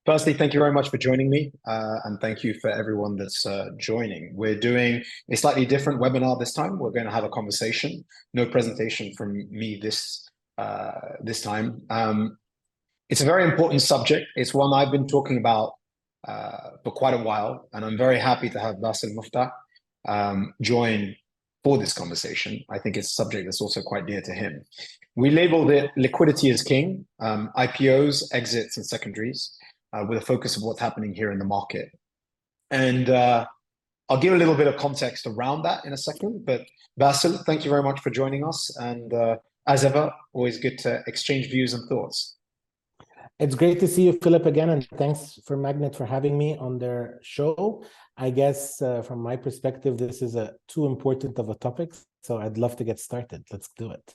Firstly, thank you very much for joining me, and thank you for everyone that's joining. We're doing a slightly different webinar this time. We're going to have a conversation, no presentation from me this time. It's a very important subject. It's one I've been talking about for quite a while, and I'm very happy to have Basil Moftah join for this conversation. I think it's a subject that's also quite dear to him. We labeled it Liquidity is King, IPOs, exits, and secondaries, with a focus of what's happening here in the market. And I'll give a little bit of context around that in a second. But Basil, thank you very much for joining us. And as ever, always good to exchange views and thoughts. It's great to see you, Philip, again, and thanks for MAGNiTT for having me on their show. I guess from my perspective, this is too important of a topic, so I'd love to get started. Let's do it.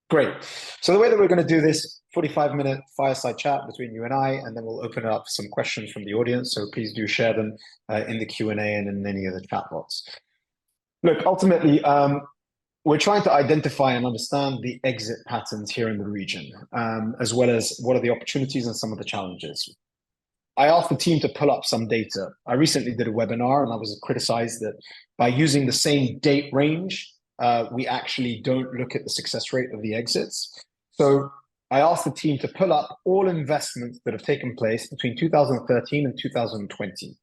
Great. So the way that we're going to do this, 45-minute fireside chat between you and I, and then we'll open it up for some questions from the audience. So please do share them in the Q&A and in any of the chat bots. Look, ultimately, we're trying to identify and understand the exit patterns here in the region, as well as what are the opportunities and some of the challenges. I asked the team to pull up some data. I recently did a webinar and I was criticized that by using the same date range, we actually don't look at the success rate of the exits. So I asked the team to pull up all investments that have taken place between 2013 and 2020.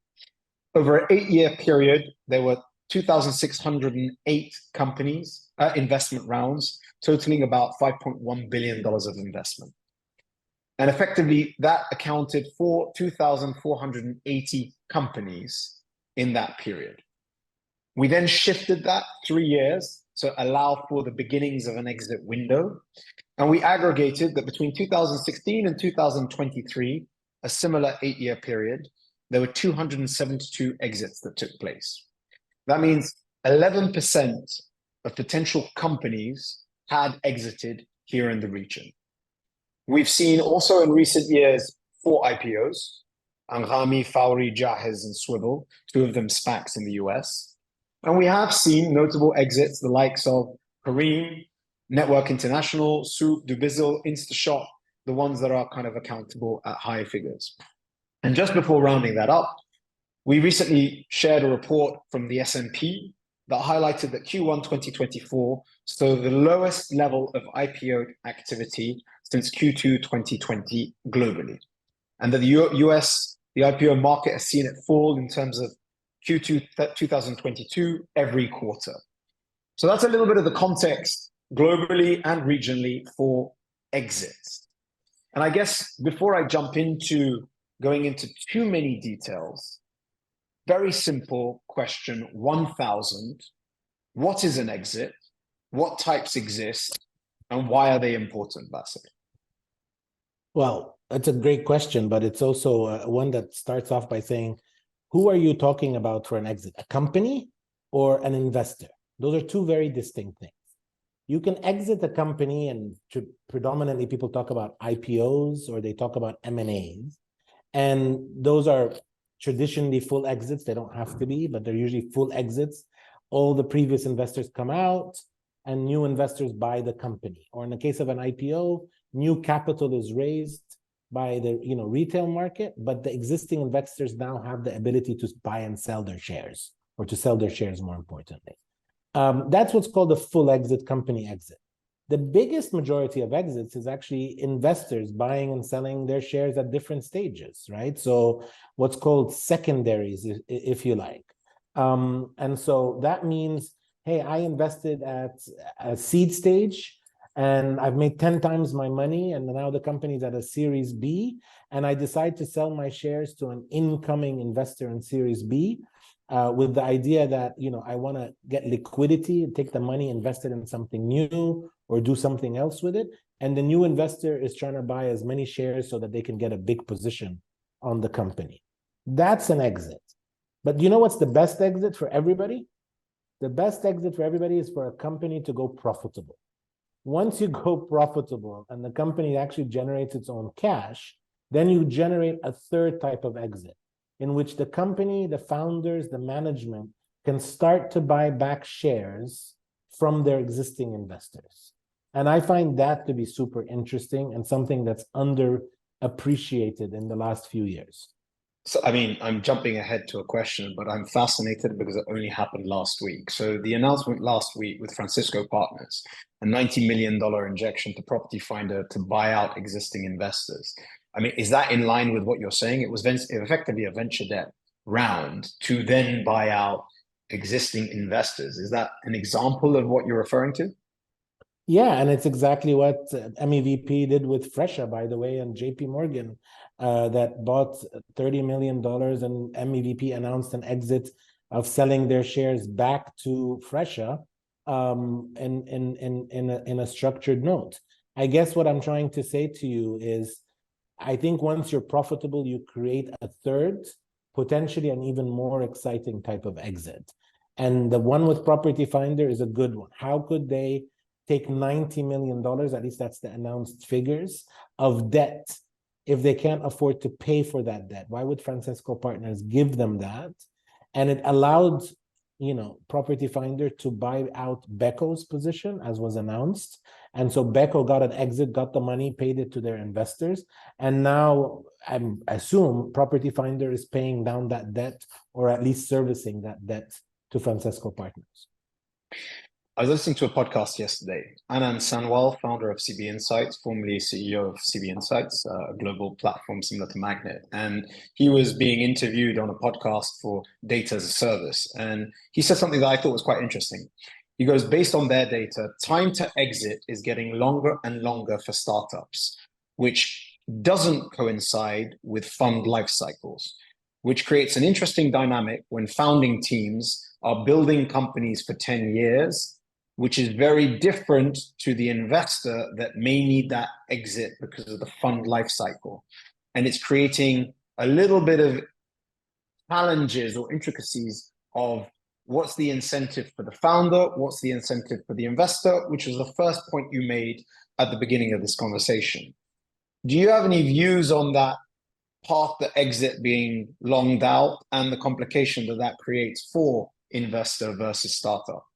Over an 8-year period, there were 2,608 companies, investment rounds, totaling about $5.1 billion of investment. And effectively, that accounted for 2,480 companies in that period. We then shifted that 3 years to allow for the beginnings of an exit window. And we aggregated that between 2016 and 2023, a similar 8-year period, there were 272 exits that took place. That means 11% of potential companies had exited here in the region. We've seen also in recent years 4 IPOs, Anghami, Fowry, Jahez, and Swivel, 2 of them SPACs in the US. And we have seen notable exits, the likes of Kareem, Network International, Souq, Basil, InstaShop, the ones that are kind of accountable at high figures. And just before rounding that up, we recently shared a report from the S&P that highlighted that Q1 2024 saw the lowest level of IPO activity since Q2 2020 globally. And that the US, the IPO market has seen it fall in terms of Q2 2022 every quarter. So that's a little bit of the context globally and regionally for exits. And I guess before I jump into going into too many details, very simple question, 1,000. What is an exit? What types exist? And why are they important, Basil? Well, that's a great question, but it's also one that starts off by saying, who are you talking about for an exit? A company or an investor? Those are 2 very distinct things. You can exit a company, and predominantly people talk about IPOs or they talk about M&As. And those are traditionally full exits. They don't have to be, but they're usually full exits. All the previous investors come out and new investors buy the company. Or in the case of an IPO, new capital is raised by the retail market, but the existing investors now have the ability to buy and sell their shares, or to sell their shares more importantly. That's what's called a full exit, company exit. The biggest majority of exits is actually investors buying and selling their shares at different stages, right? So what's called secondaries, if you like. And so that means, hey, I invested at a seed stage and I've made 10 times my money, and now the company's at a Series B, and I decide to sell my shares to an incoming investor in Series B with the idea that, I want to get liquidity, take the money invested in something new or do something else with it. And the new investor is trying to buy as many shares so that they can get a big position on the company. That's an exit. But you know what's the best exit for everybody? The best exit for everybody is for a company to go profitable. Once you go profitable and the company actually generates its own cash, then you generate a 3rd type of exit, in which the company, the founders, the management can start to buy back shares from their existing investors. And I find that to be super interesting and something that's appreciated in the last few years? So, I mean, I'm jumping ahead to a question, but I'm fascinated because it only happened last week. So, the announcement last week with Francisco Partners, a $90 million injection to Property Finder to buy out existing investors. I mean, is that in line with what you're saying? It was effectively a venture debt round to then buy out existing investors. Is that an example of what you're referring to? Yeah, and it's exactly what MEVP did with Fresha, by the way, and JP Morgan, that bought $30 million, and MEVP announced an exit of selling their shares back to Fresha in a structured note. I guess what I'm trying to say to you is, I think once you're profitable, you create a third, potentially an even more exciting type of exit. And the one with Property Finder is a good one. How could they take $90 million, at least that's the announced figures, of debt if they can't afford to pay for that debt? Why would Francisco Partners give them that? And it allowed, Property Finder to buy out Beco's position, as was announced. And so Beco got an exit, got the money, paid it to their investors. And now I assume Property Finder is paying down that debt, or at least servicing that debt to Francisco Partners. I was listening to a podcast yesterday. Anand Sanwal, founder of CB Insights, formerly CEO of CB Insights, a global platform similar to MAGNiTT. And he was being interviewed on a podcast for data as a service. And he said something that I thought was quite interesting. He goes, based on their data, time to exit is getting longer and longer for startups, which doesn't coincide with fund life cycles, which creates an interesting dynamic when founding teams are building companies for 10 years, which is very different to the investor that may need that exit because of the fund life cycle. And it's creating a little bit of challenges or intricacies of what's the incentive for the founder, what's the incentive for the investor, which is the first point you made at the beginning of this conversation. Do you have any views on that path to exit being longed out and the complication that that creates for investor versus startup?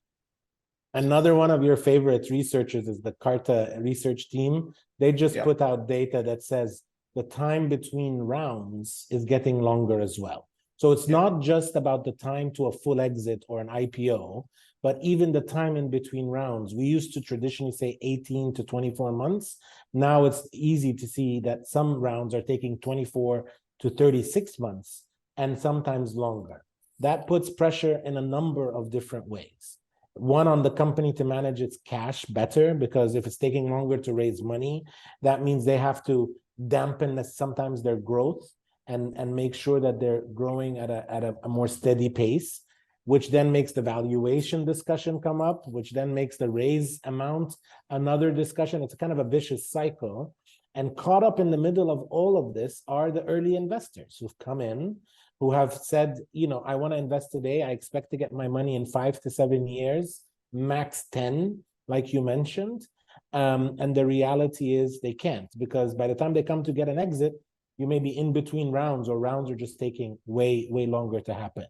Another one of your favorite researchers is the Carta research team. They just put out data that says the time between rounds is getting longer as well. So it's not just about the time to a full exit or an IPO, but even the time in between rounds. We used to traditionally say 18 to 24 months. Now it's easy to see that some rounds are taking 24 to 36 months and sometimes longer. That puts pressure in a number of different ways. One, on the company to manage its cash better, because if it's taking longer to raise money, that means they have to dampen sometimes their growth and make sure that they're growing at a more steady pace, which then makes the valuation discussion come up, which then makes the raise amount another discussion. It's kind of a vicious cycle. And caught up in the middle of all of this are the early investors who've come in, who have said, I want to invest today. I expect to get my money in 5 to 7 years, max 10, like you mentioned. And the reality is they can't, because by the time they come to get an exit, you may be in between rounds, or rounds are just taking way, way longer to happen.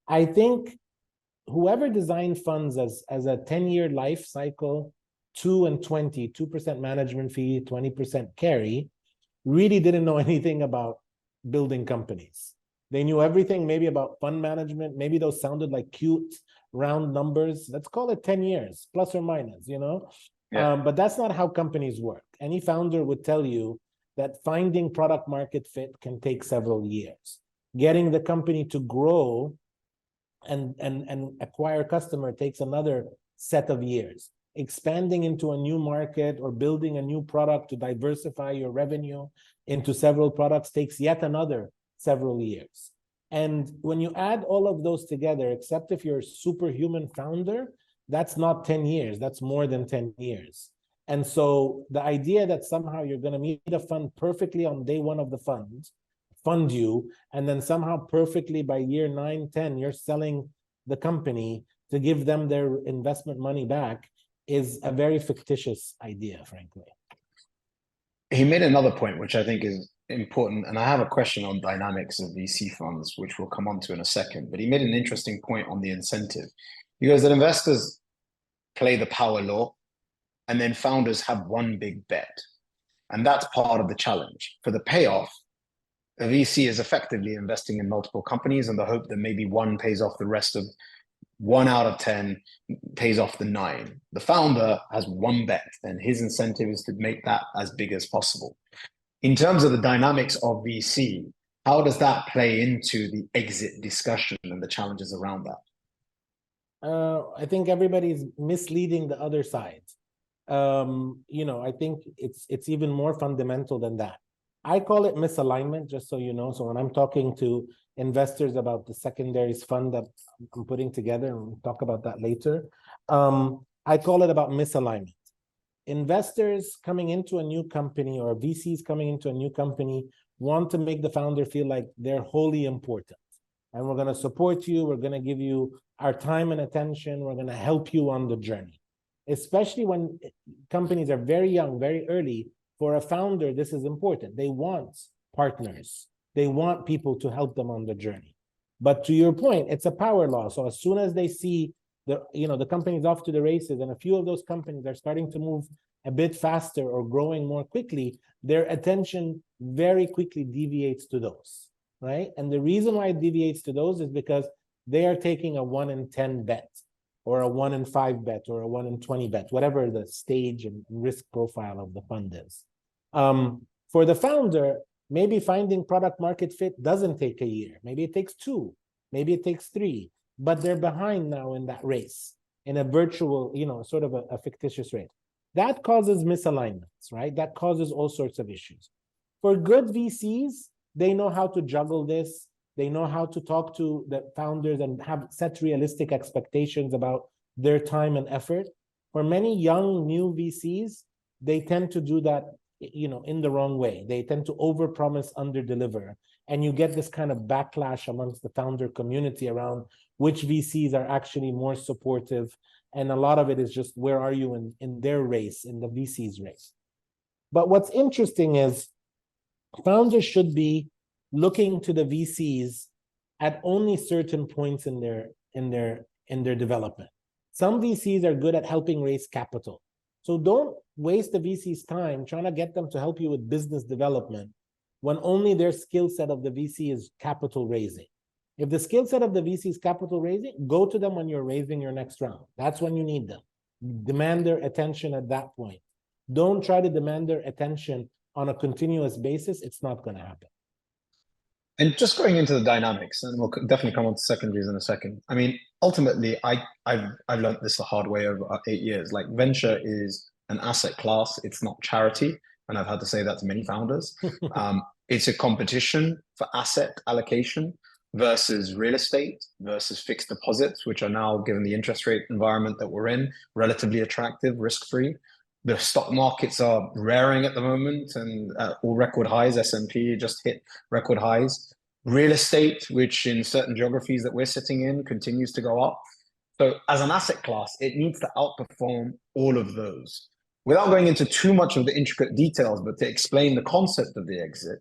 I think whoever designed funds as a 10-year life cycle, 2 and 20, 2% management fee, 20% carry, really didn't know anything about building companies. They knew everything maybe about fund management. Maybe those sounded like cute round numbers. Let's call it 10 years, plus or minus, but that's not how companies work. Any founder would tell you that finding product market fit can take several years. Getting the company to grow and acquire customer takes another set of years. Expanding into a new market or building a new product to diversify your revenue into several products takes yet another several years. And when you add all of those together, except if you're a superhuman founder, that's not 10 years, that's more than 10 years. And so the idea that somehow you're going to meet a fund perfectly on day one of the fund you, and then somehow perfectly by year 9, 10, you're selling the company to give them their investment money back, is a very fictitious idea, frankly. He made another point, which I think is important, and I have a question on dynamics of VC funds, which we'll come on to in a second, but he made an interesting point on the incentive. He goes that investors play the power law, and then founders have one big bet. And that's part of the challenge. For the payoff, a VC is effectively investing in multiple companies in the hope that maybe one pays off the rest of 1 out of 10 pays off the 9. The founder has one bet, and his incentive is to make that as big as possible. In terms of the dynamics of VC, how does that play into the exit discussion and the challenges around that? I think everybody's misleading the other side. I think it's even more fundamental than that. I call it misalignment, just so you know. So when I'm talking to investors about the secondaries fund that I'm putting together, and we'll talk about that later, I call it about misalignment. Investors coming into a new company or VCs coming into a new company want to make the founder feel like they're wholly important. And we're going to support you. We're going to give you our time and attention. We're going to help you on the journey. Especially when companies are very young, very early. For a founder, this is important. They want partners. They want people to help them on the journey. But to your point, it's a power law. So as soon as they see the company's off to the races, and a few of those companies are starting to move a bit faster or growing more quickly, their attention very quickly deviates to those, right? And the reason why it deviates to those is because they are taking a 1 in 10 bet, or a 1 in 5 bet, or a 1 in 20 bet, whatever the stage and risk profile of the fund is. For the founder, maybe finding product market fit doesn't take a year. Maybe it takes 2, maybe it takes 3, but they're behind now in that race, in a virtual, sort of a fictitious race. That causes misalignments, right? That causes all sorts of issues. For good VCs, they know how to juggle this. They know how to talk to the founders and set realistic expectations about their time and effort. For many young, new VCs, they tend to do that, in the wrong way. They tend to overpromise, underdeliver. And you get this kind of backlash amongst the founder community around which VCs are actually more supportive. And a lot of it is just, where are you in their race, in the VC's race? But what's interesting is founders should be looking to the VCs at only certain points in their development. Some VCs are good at helping raise capital. So don't waste the VC's time trying to get them to help you with business development when only their skill set of the VC is capital raising. If the skill set of the VC is capital raising, go to them when you're raising your next round. That's when you need them. Demand their attention at that point. Don't try to demand their attention on a continuous basis. It's not going to happen. And just going into the dynamics, and we'll definitely come on to secondaries in a second. I mean, ultimately, I've learned this the hard way over 8 years. Like, venture is an asset class; it's not charity, and I've had to say that to many founders. It's a competition for asset allocation versus real estate versus fixed deposits, which are now, given the interest rate environment that we're in, relatively attractive, risk-free. The stock markets are raring at the moment, and all record highs. S&P just hit record highs. Real estate, which in certain geographies that we're sitting in, continues to go up. So as an asset class, it needs to outperform all of those. Without going into too much of the intricate details, but to explain the concept of the exit,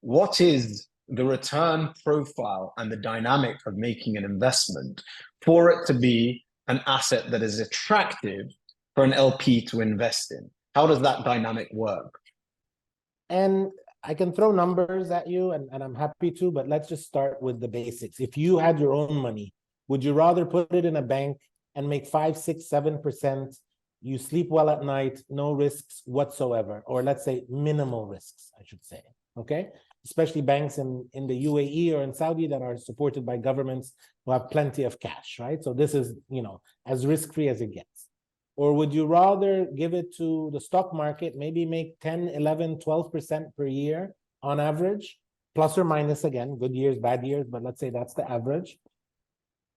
what is the return profile and the dynamic of making an investment for it to be an asset that is attractive for an LP to invest in? How does that dynamic work? And I can throw numbers at you, and I'm happy to, but let's just start with the basics. If you had your own money, would you rather put it in a bank and make 5, 6, 7%? You sleep well at night, no risks whatsoever, or let's say minimal risks, I should say, okay? Especially banks in the UAE or in Saudi that are supported by governments who have plenty of cash, right? So this is, as risk-free as it gets. Or would you rather give it to the stock market, maybe make 10, 11, 12% per year on average, plus or minus, again, good years, bad years, but let's say that's the average.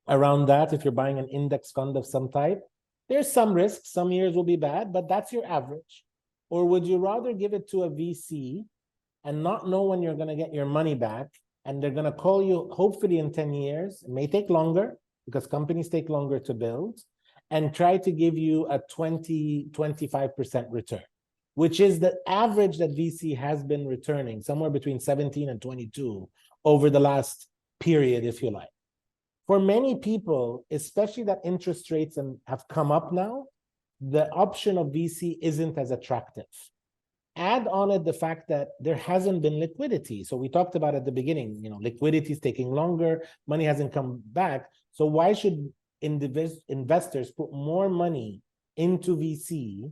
Around that, if you're buying an index fund of some type, there's some risk, some years will be bad, but that's your average. Or would you rather give it to a VC and not know when you're going to get your money back, and they're going to call you hopefully in 10 years, it may take longer because companies take longer to build, and try to give you a 20, 25% return, which is the average that VC has been returning, somewhere between 17 and 22 over the last period, if you like. For many people, especially that interest rates have come up now, the option of VC isn't as attractive. add on it the fact that there hasn't been liquidity. So we talked about at the beginning, liquidity is taking longer, money hasn't come back. So why should investors put more money into VC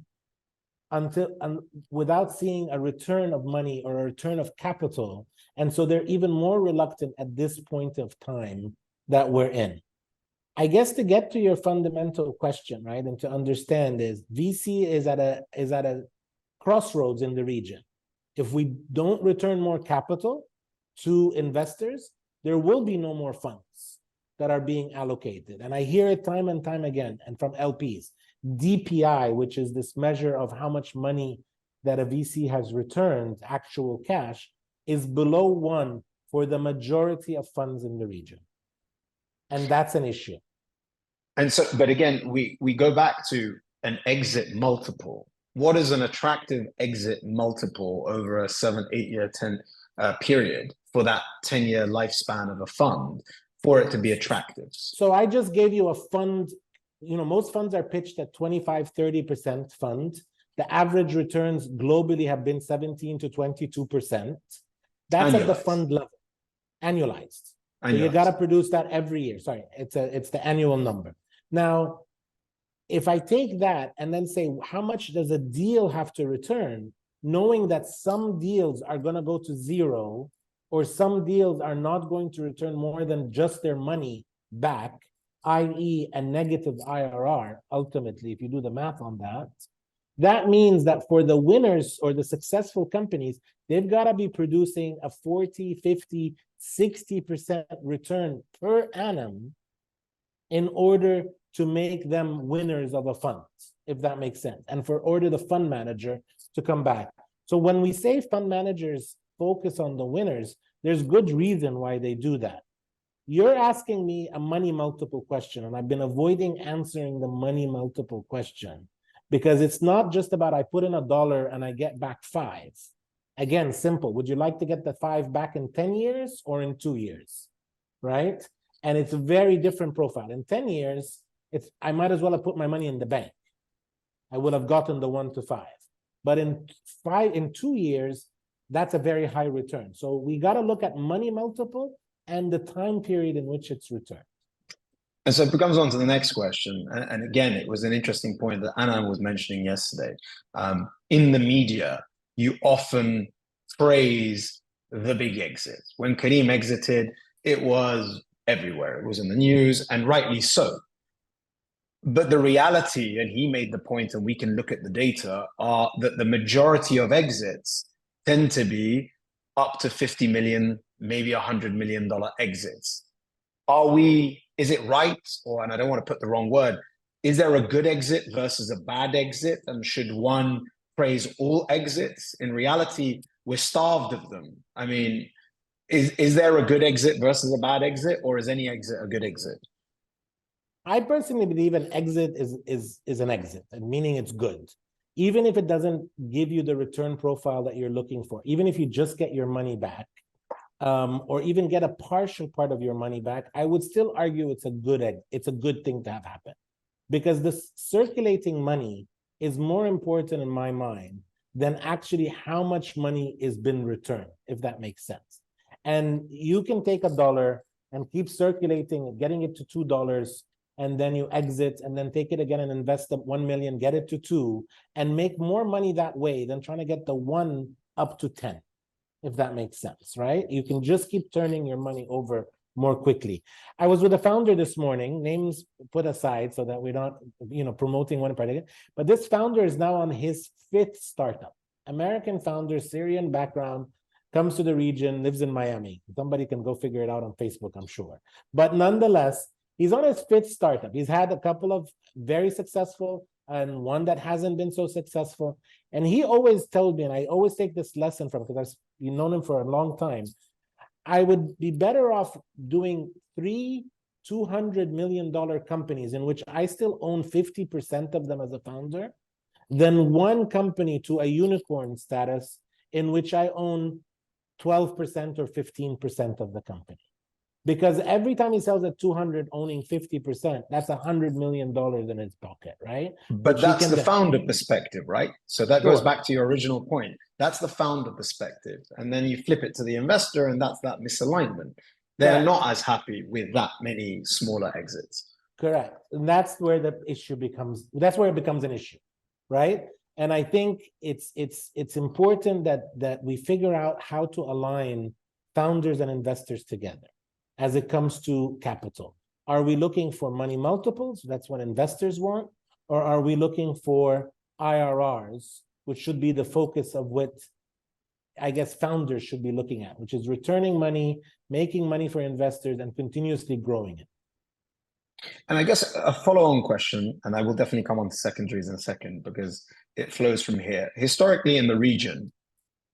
without seeing a return of money or a return of capital? And so they're even more reluctant at this point of time that we're in. I guess to get to your fundamental question, right, and to understand is VC is at a crossroads in the region. If we don't return more capital to investors, there will be no more funds that are being allocated. And I hear it time and time again, and from LPs. DPI, which is this measure of how much money that a VC has returned, actual cash, is below 1 for the majority of funds in the region. And that's an issue. And so, but again, we go back to an exit multiple. What is an attractive exit multiple over a 7, 8 year, 10 period for that 10-year lifespan of a fund for it to be attractive? So I just gave you a fund. Most funds are pitched at 25, 30% fund. The average returns globally have been 17 to 22%. That's at the fund level, annualized. So you got to produce that every year. Sorry, it's the annual number. Now, if I take that and then say, how much does a deal have to return, knowing that some deals are going to go to zero, or some deals are not going to return more than just their money back, i.e. a negative IRR, ultimately, if you do the math on that, that means that for the winners or the successful companies, they've got to be producing a 40, 50, 60% return per annum in order to make them winners of a fund, if that makes sense, and for order the fund manager to come back. So when we say fund managers focus on the winners, there's good reason why they do that. You're asking me a money multiple question, and I've been avoiding answering the money multiple question because it's not just about I put in $1 and I get back 5. Again, simple. Would you like to get the 5 back in 10 years or in 2 years, right? And it's a very different profile. In 10 years, I might as well have put my money in the bank. I would have gotten the 1 to 5. But in 2 years, that's a very high return. So we got to look at money multiple and the time period in which it's returned. And so it comes on to the next question. And again, it was an interesting point that Anna was mentioning yesterday. In the media, you often praise the big exit. When Karim exited, it was everywhere. It was in the news, and rightly so. But the reality, and he made the point, and we can look at the data, are that the majority of exits tend to be up to 50 million, maybe $100 million exits. Is it right? And I don't want to put the wrong word. Is there a good exit versus a bad exit? And should one praise all exits? In reality, we're starved of them. I mean, is there a good exit versus a bad exit, or is any exit a good exit? I personally believe an exit is an exit, and meaning it's good. Even if it doesn't give you the return profile that you're looking for, even if you just get your money back, or even get a partial part of your money back, I would still argue it's a good thing to have happen, because this circulating money is more important in my mind than actually how much money is been returned, if that makes sense. And you can take $1 and keep circulating, getting it to $2, and then you exit and then take it again and invest the 1 million, get it to 2, and make more money that way than trying to get the 1 up to 10, if that makes sense, right? You can just keep turning your money over more quickly. I was with a founder this morning, names put aside so that we're not, promoting one particular, but this founder is now on his 5th startup. American founder, Syrian background, comes to the region, lives in Miami. Somebody can go figure it out on Facebook, I'm sure. But nonetheless, he's on his 5th startup. He's had a couple of very successful and one that hasn't been so successful. And he always told me, and I always take this lesson from him because I've known him for a long time, I would be better off doing 3 $200 million companies in which I still own 50% of them as a founder than one company to a unicorn status in which I own 12% or 15% of the company. Because every time he sells at 200, owning 50%, that's $100 million in his pocket, right? But Which he that's can the founder perspective, right? So that goes Sure. back to your original point. That's the founder perspective. And then you flip it to the investor, and that's that misalignment. They're Correct. not as happy with that many smaller exits. Correct. And that's where the issue becomes, that's where it becomes an issue, right? And I think it's important that we figure out how to align founders and investors together as it comes to capital. Are we looking for money multiples? That's what investors want. Or are we looking for IRRs, which should be the focus of what I guess founders should be looking at, which is returning money, making money for investors, and continuously growing it. And I guess a follow-on question, and I will definitely come on to secondaries in a second because it flows from here. Historically in the region,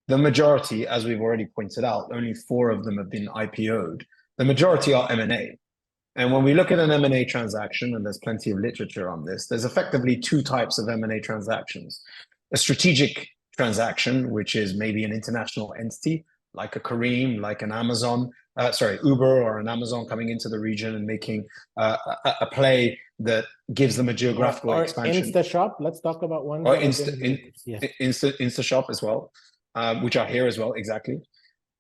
the majority, as we've already pointed out, only 4 of them have been IPO'd. The majority are M&A. And when we look at an M&A transaction, and there's plenty of literature on this, there's effectively 2 types of M&A transactions. A strategic transaction, which is maybe an international entity, like a Kareem, like an Amazon, Uber or an Amazon coming into the region and making a play that gives them a geographical expansion. InstaShop, let's talk about ones Or that InstaShop as well, which are here as well, exactly.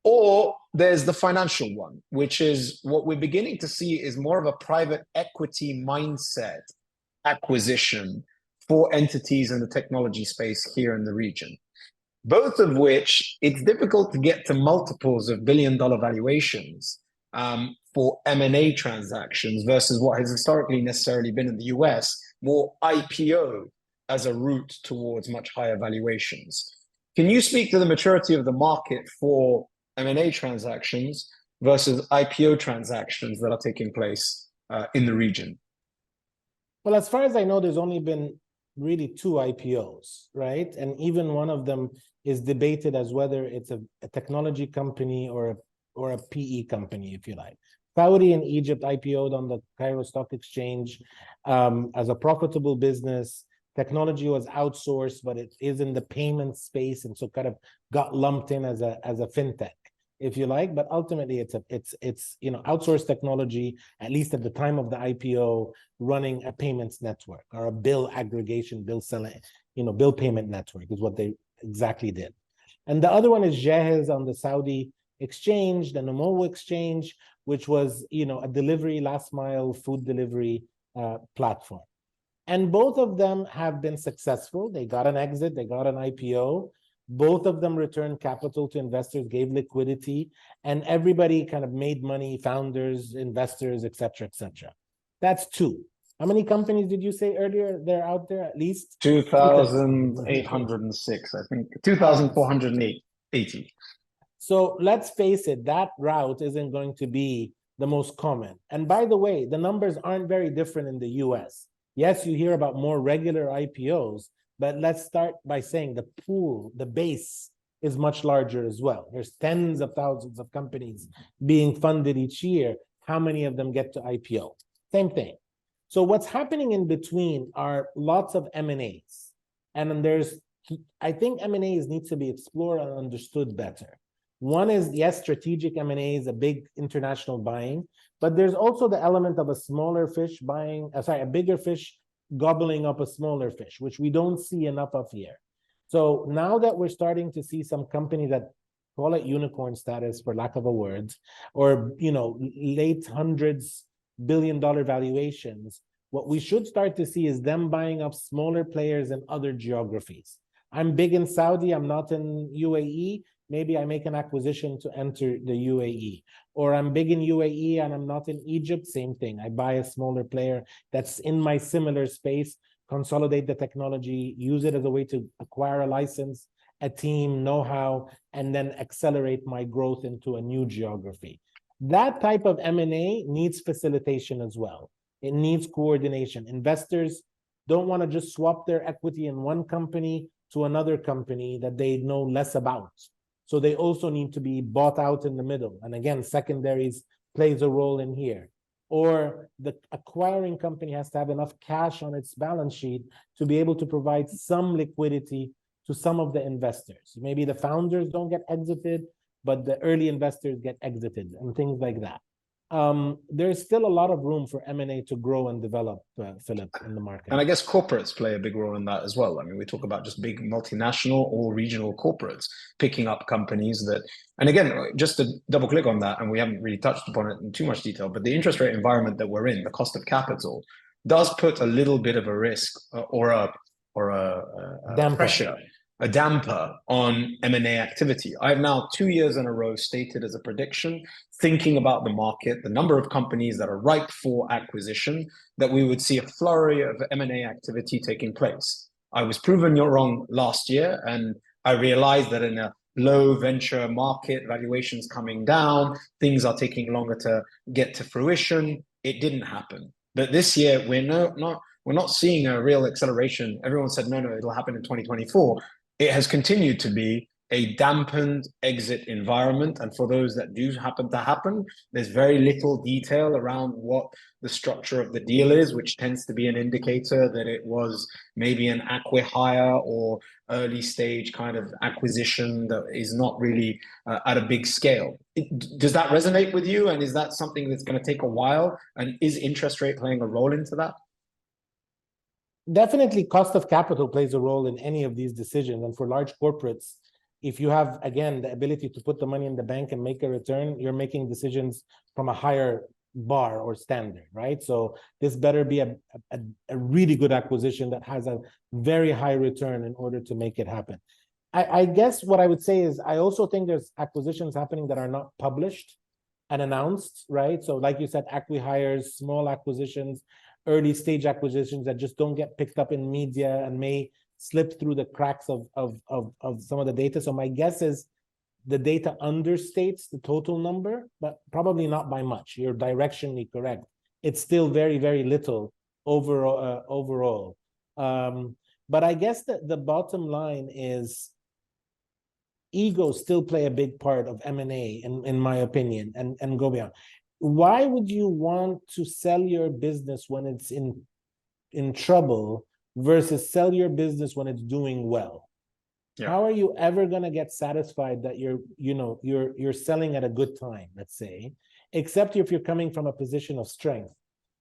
Or there's the financial one, which is what we're beginning to see is more of a private equity mindset acquisition for entities in the technology space here in the region. Both of which it's difficult to get to multiples of billion-dollar valuations for M&A transactions versus what has historically necessarily been in the US, more IPO as a route towards much higher valuations. Can you speak to the maturity of the market for M&A transactions versus IPO transactions that are taking place in the region? Well, as far as I know, there's only been really 2 IPOs, right? And even one of them is debated as whether it's a technology company or a PE company, if you like. Saudi and Egypt IPO'd on the Cairo Stock Exchange as a profitable business. Technology was outsourced, but it is in the payment space, and so kind of got lumped in as a fintech, if you like. But ultimately, it's outsourced technology, at least at the time of the IPO, running a payments network or a bill aggregation, bill selling, bill payment network is what they exactly did. And the other one is Jahez on the Saudi exchange, the Nomo exchange, which was a delivery, last mile food delivery platform. And both of them have been successful. They got an exit, they got an IPO. Both of them returned capital to investors, gave liquidity, and everybody kind of made money, founders, investors, et cetera, et cetera. That's 2. How many companies did you say earlier they're out there? At least 2,806, I think. 2,480. So let's face it, that route isn't going to be the most common. And by the way, the numbers aren't very different in the US. Yes, you hear about more regular IPOs, but let's start by saying the pool, the base is much larger as well. There's tens of thousands of companies being funded each year. How many of them get to IPO? Same thing. So what's happening in between are lots of M&As. And then I think M&As need to be explored and understood better. One is, yes, strategic M&As, a big international buying, but there's also the element of a smaller fish a bigger fish gobbling up a smaller fish, which we don't see enough of here. So now that we're starting to see some companies that call it unicorn status, for lack of a word, or late hundreds billion-dollar valuations, what we should start to see is them buying up smaller players in other geographies. I'm big in Saudi, I'm not in UAE. Maybe I make an acquisition to enter the UAE. Or I'm big in UAE and I'm not in Egypt, same thing. I buy a smaller player that's in my similar space, consolidate the technology, use it as a way to acquire a license, a team, know-how, and then accelerate my growth into a new geography. That type of M&A needs facilitation as well. It needs coordination. Investors don't want to just swap their equity in one company to another company that they know less about. So they also need to be bought out in the middle. And again, secondaries plays a role in here. Or the acquiring company has to have enough cash on its balance sheet to be able to provide some liquidity to some of the investors. Maybe the founders don't get exited, but the early investors get exited and things like that. there's still a lot of room for M&A to grow and develop, Philip, in the market. And I guess corporates play a big role in that as well. I mean, we talk about just big multinational or regional corporates picking up companies that, and again, just to double click on that, and we haven't really touched upon it in too much detail, but the interest rate environment that we're in, the cost of capital, does put a little bit of a risk or a pressure, a damper on M&A activity. I've now 2 years in a row stated as a prediction, thinking about the market, the number of companies that are ripe for acquisition, that we would see a flurry of M&A activity taking place. I was proven wrong last year, and I realized that in a low venture market, valuations coming down, things are taking longer to get to fruition. It didn't happen. But this year, we're not seeing a real acceleration. Everyone said, no, it'll happen in 2024. It has continued to be a dampened exit environment. And for those that do happen to happen, there's very little detail around what the structure of the deal is, which tends to be an indicator that it was maybe an acqui-hire or early stage kind of acquisition that is not really at a big scale. Does that resonate with you? And is that something that's going to take a while? And is interest rate playing a role into that? Definitely, cost of capital plays a role in any of these decisions. And for large corporates, if you have, again, the ability to put the money in the bank and make a return, you're making decisions from a higher bar or standard, right? So this better be a really good acquisition that has a very high return in order to make it happen. I guess what I would say is I also think there's acquisitions happening that are not published and announced, right? So like you said, acqui-hires, small acquisitions, early stage acquisitions that just don't get picked up in media and may slip through the cracks of some of the data. So my guess is the data understates the total number, but probably not by much. You're directionally correct. It's still very, very little overall. But I guess that the bottom line is egos still play a big part of M&A, in my opinion, and go beyond. Why would you want to sell your business when it's in trouble versus sell your business when it's doing well? Yeah. How are you ever going to get satisfied that you're selling at a good time, let's say, except if you're coming from a position of strength?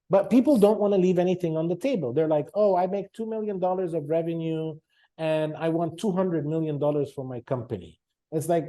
But people don't want to leave anything on the table. They're like, oh, I make $2 million of revenue and I want $200 million for my company. It's like,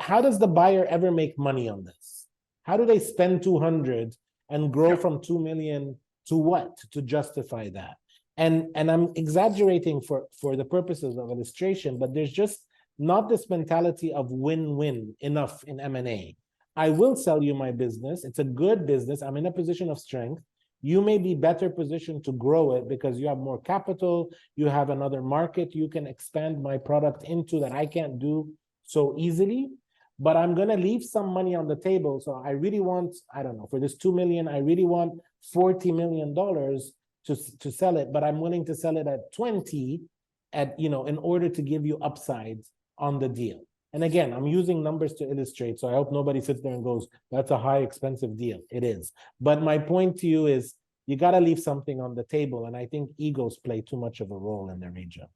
how does the buyer ever make money on this? How do they spend 200 and grow from 2 million to what to justify that? And I'm exaggerating for the purposes of illustration, but there's just not this mentality of win-win enough in M&A. I will sell you my business. It's a good business. I'm in a position of strength. You may be better positioned to grow it because you have more capital. You have another market you can expand my product into that I can't do so easily. But I'm going to leave some money on the table. So I really want, I don't know, for this 2 million, I really want $40 million to sell it, but I'm willing to sell it at 20 in order to give you upsides on the deal. And again, I'm using numbers to illustrate, so I hope nobody sits there and goes, that's a high expensive deal. It is. But my point to you is you got to leave something on the table. And I think egos play too much of a role in the region.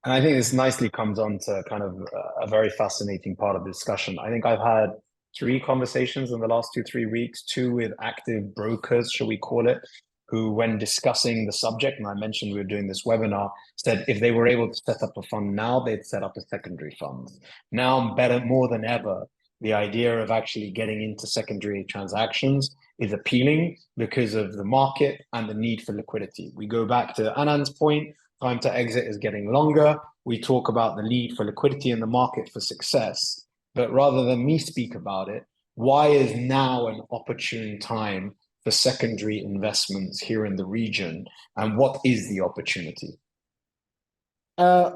And I think this nicely comes on to kind of a very fascinating part of the discussion. I think I've had 3 conversations in the last 2-3 weeks, 2 with active brokers, shall we call it, who, when discussing the subject, and I mentioned we were doing this webinar, said if they were able to set up a fund now, they'd set up a secondary fund. Now, better more than ever, the idea of actually getting into secondary transactions is appealing because of the market and the need for liquidity. We go back to Anand's point, time to exit is getting longer. We talk about the need for liquidity in the market for success. But rather than me speak about it, why is now an opportune time for secondary investments here in the region? And what is the opportunity?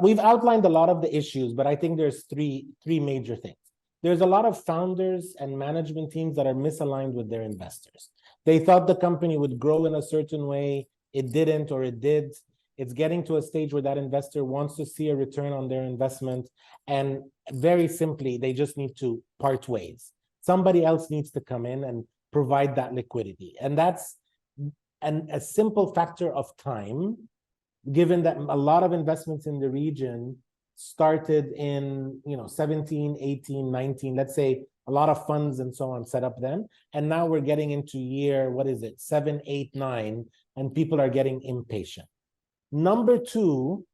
We've outlined a lot of the issues, but I think there's three major things. There's a lot of founders and management teams that are misaligned with their investors. They thought the company would grow in a certain way. It didn't, or it did. It's getting to a stage where that investor wants to see a return on their investment. And very simply, they just need to part ways. Somebody else needs to come in and provide that liquidity. And that's a simple factor of time, given that a lot of investments in the region started in 17, 18, 19, let's say a lot of funds and so on set up then. And now we're getting into year, what is it, 7, 8, 9, and people are getting impatient. Number two,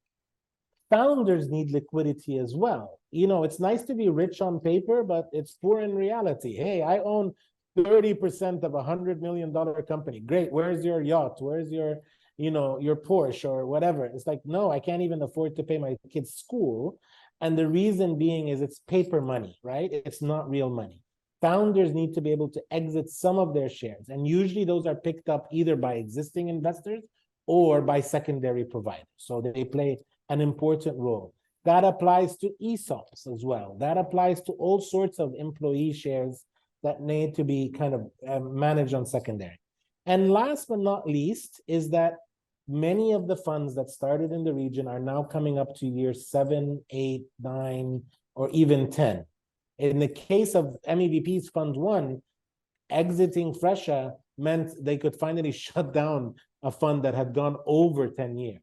founders need liquidity as well. You know, it's nice to be rich on paper, but it's poor in reality. Hey, I own 30% of $100 million company. Great. Where's your yacht? Where's your, you know, your Porsche or whatever? It's like, no, I can't even afford to pay my kids' school. And the reason being is it's paper money, right? It's not real money. Founders need to be able to exit some of their shares. And usually those are picked up either by existing investors or by secondary providers. So they play an important role. That applies to ESOPs as well. That applies to all sorts of employee shares that need to be kind of managed on secondary. And last but not least is that many of the funds that started in the region are now coming up to year 7, 8, 9, or even 10. In the case of MEVP's Fund 1, exiting Fresha meant they could finally shut down a fund that had gone over 10 years.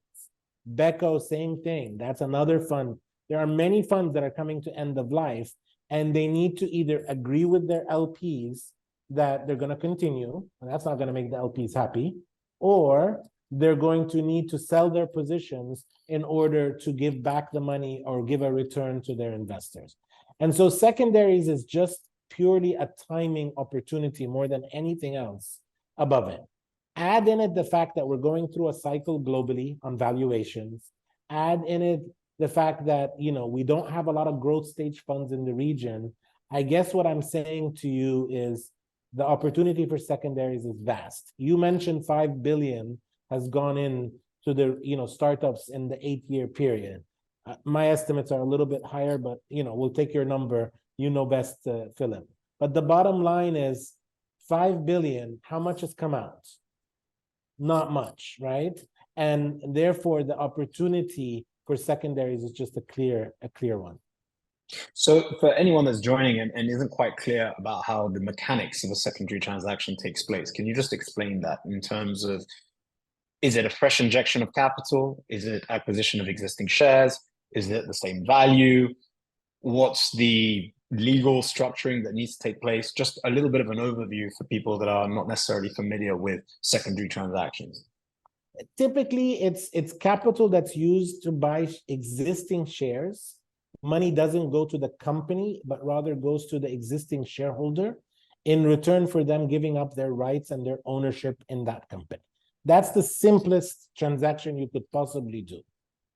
Beko, same thing. That's another fund. There are many funds that are coming to end of life, and they need to either agree with their LPs that they're going to continue, and that's not going to make the LPs happy, or they're going to need to sell their positions in order to give back the money or give a return to their investors. And so secondaries is just purely a timing opportunity more than anything else above it. Add in it the fact that we're going through a cycle globally on valuations. Add in it the fact that, you know, we don't have a lot of growth stage funds in the region. I guess what I'm saying to you is the opportunity for secondaries is vast. You mentioned 5 billion has gone in to the, you know, startups in the 8-year period. My estimates are a little bit higher, but, you know, we'll take your number. You know best, Philip. But the bottom line is 5 billion, how much has come out? Not much, right? And therefore, the opportunity for secondaries is just a clear one. So for anyone that's joining and isn't quite clear about how the mechanics of a secondary transaction takes place, can you just explain that in terms of, is it a fresh injection of capital? Is it acquisition of existing shares? Is it the same value? What's the legal structuring that needs to take place? Just a little bit of an overview for people that are not necessarily familiar with secondary transactions. Typically, it's capital that's used to buy existing shares. Money doesn't go to the company, but rather goes to the existing shareholder in return for them giving up their rights and their ownership in that company. That's the simplest transaction you could possibly do.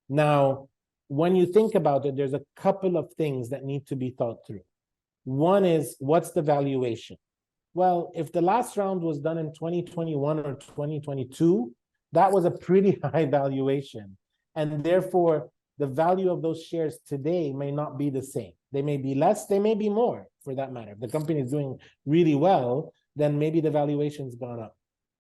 Now, when you think about it, there's a couple of things that need to be thought through. One is, what's the valuation? Well, if the last round was done in 2021 or 2022, that was a pretty high valuation. And therefore, the value of those shares today may not be the same. They may be less, they may be more, for that matter. If the company is doing really well, then maybe the valuation's gone up.